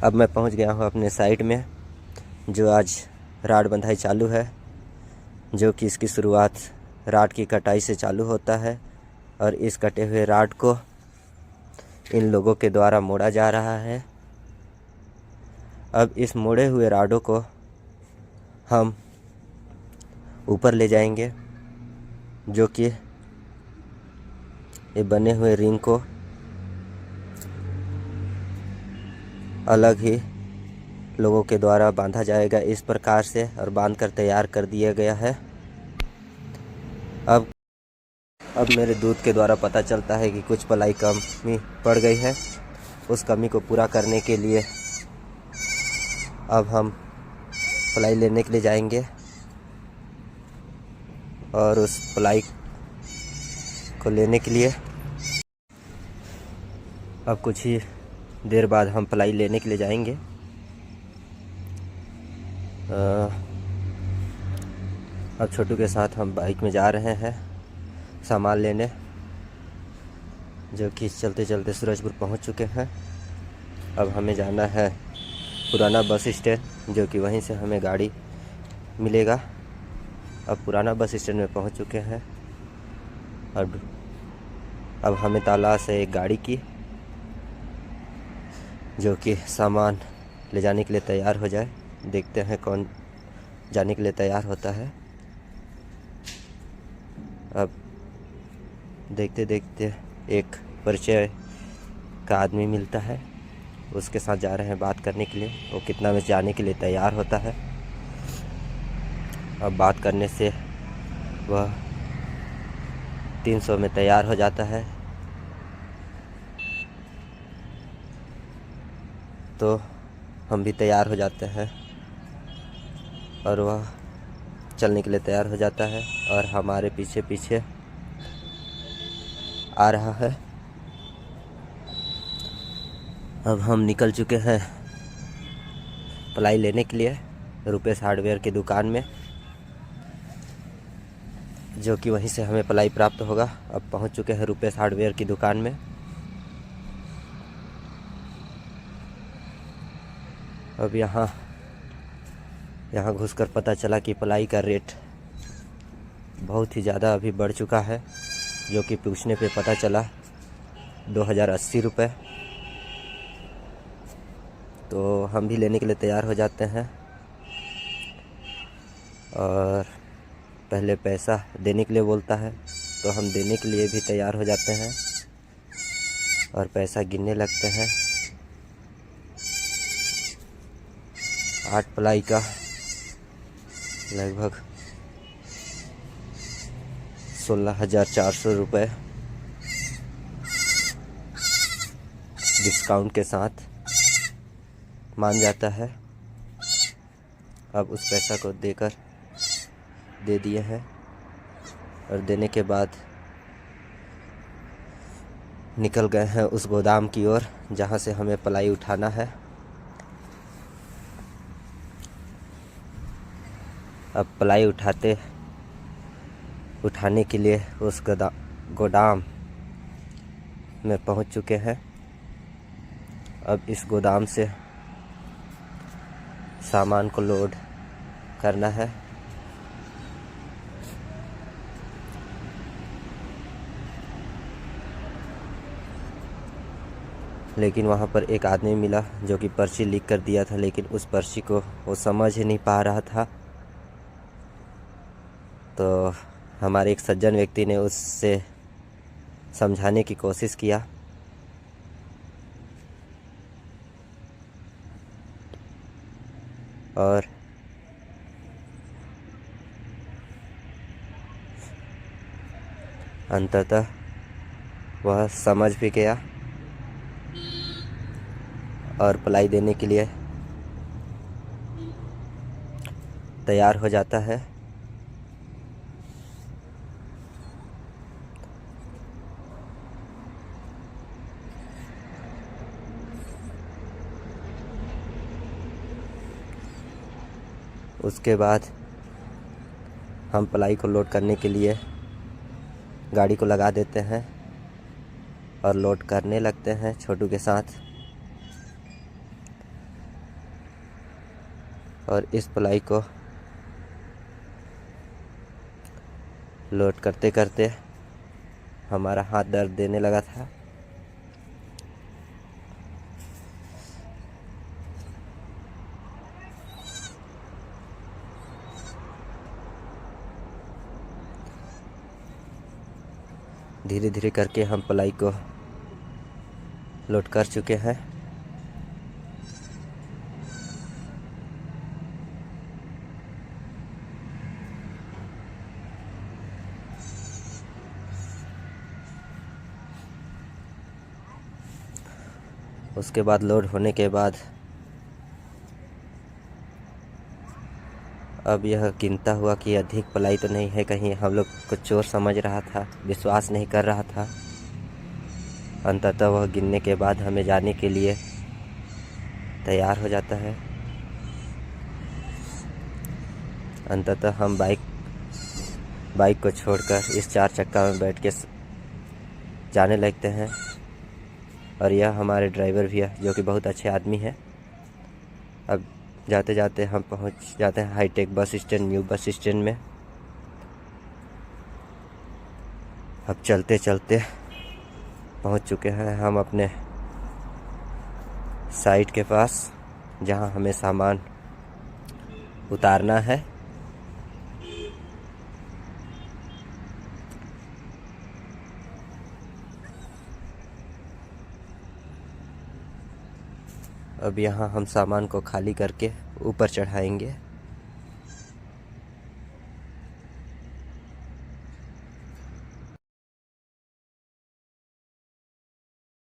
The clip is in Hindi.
अब मैं पहुंच गया हूं अपने साइट में, जो आज राड बंधाई चालू है, जो कि इसकी शुरुआत राड की कटाई से चालू होता है और इस कटे हुए राड को इन लोगों के द्वारा मोड़ा जा रहा है। अब इस मोड़े हुए राडों को हम ऊपर ले जाएंगे, जो कि ये बने हुए रिंग को अलग ही लोगों के द्वारा बांधा जाएगा इस प्रकार से, और बांध कर तैयार कर दिया गया है। अब मेरे दूध के द्वारा पता चलता है कि कुछ पलाई कमी पड़ गई है। उस कमी को पूरा करने के लिए अब हम पलाई लेने के लिए जाएंगे और उस पलाई को लेने के लिए अब कुछ ही देर बाद हम पलाई लेने के लिए जाएंगे। अब छोटू के साथ हम बाइक में जा रहे हैं सामान लेने, जो कि चलते चलते सूरजपुर पहुंच चुके हैं। अब हमें जाना है पुराना बस स्टैंड, जो कि वहीं से हमें गाड़ी मिलेगा। अब पुराना बस स्टैंड में पहुंच चुके हैं। अब हमें तलाश है एक गाड़ी की, जो कि सामान ले जाने के लिए तैयार हो जाए। देखते हैं कौन जाने के लिए तैयार होता है। अब देखते देखते एक परिचय का आदमी मिलता है, उसके साथ जा रहे हैं बात करने के लिए। वो कितना में जाने के लिए तैयार होता है। अब बात करने से वह 300 में तैयार हो जाता है, तो हम भी तैयार हो जाते हैं और वह चलने के लिए तैयार हो जाता है और हमारे पीछे पीछे आ रहा है। अब हम निकल चुके हैं पलाई लेने के लिए रुपेश हार्डवेयर की दुकान में, जो कि वहीं से हमें पलाई प्राप्त होगा। अब पहुंच चुके हैं रुपेश हार्डवेयर की दुकान में। अब यहाँ घुसकर पता चला कि पलाई का रेट बहुत ही ज़्यादा अभी बढ़ चुका है, जो कि पूछने पे पता चला 2080 रुपये। तो हम भी लेने के लिए तैयार हो जाते हैं और पहले पैसा देने के लिए बोलता है, तो हम देने के लिए भी तैयार हो जाते हैं और पैसा गिनने लगते हैं। 8 पलाई का लगभग 16,400 रुपये डिस्काउंट के साथ मान जाता है। अब उस पैसा को दे दिए हैं और देने के बाद निकल गए हैं उस गोदाम की ओर, जहां से हमें पलाई उठाना है। अब पलाई उठाने के लिए उस गोदाम में पहुंच चुके हैं। अब इस गोदाम से सामान को लोड करना है। लेकिन वहाँ पर एक आदमी मिला जो कि पर्ची लिख कर दिया था, लेकिन उस पर्ची को वो समझ ही नहीं पा रहा था। तो हमारे एक सज्जन व्यक्ति ने उससे समझाने की कोशिश किया, और अंततः वह समझ भी गया और पलाई देने के लिए तैयार हो जाता है। उसके बाद हम पलाई को लोड करने के लिए गाड़ी को लगा देते हैं और लोड करने लगते हैं छोटू के साथ। और इस पलाई को लोड करते करते हमारा हाथ दर्द देने लगा था। धीरे धीरे करके हम पलाई को लोड कर चुके हैं। उसके बाद लोड होने के बाद अब यह गिनता हुआ कि अधिक पलाई तो नहीं है, कहीं हम लोग को चोर समझ रहा था, विश्वास नहीं कर रहा था। अंततः वह गिनने के बाद हमें जाने के लिए तैयार हो जाता है। अंततः हम बाइक को छोड़कर इस 4 चक्का में बैठ के जाने लगते हैं। और यह हमारे ड्राइवर भी है जो कि बहुत अच्छे आदमी हैं। अब जाते जाते हम पहुंच जाते हैं hi tech bus stand, new bus stand में। अब चलते चलते पहुंच चुके हैं हम अपने साइट के पास, जहां हमें सामान उतारना है। अब यहाँ हम सामान को खाली करके ऊपर चढ़ाएंगे।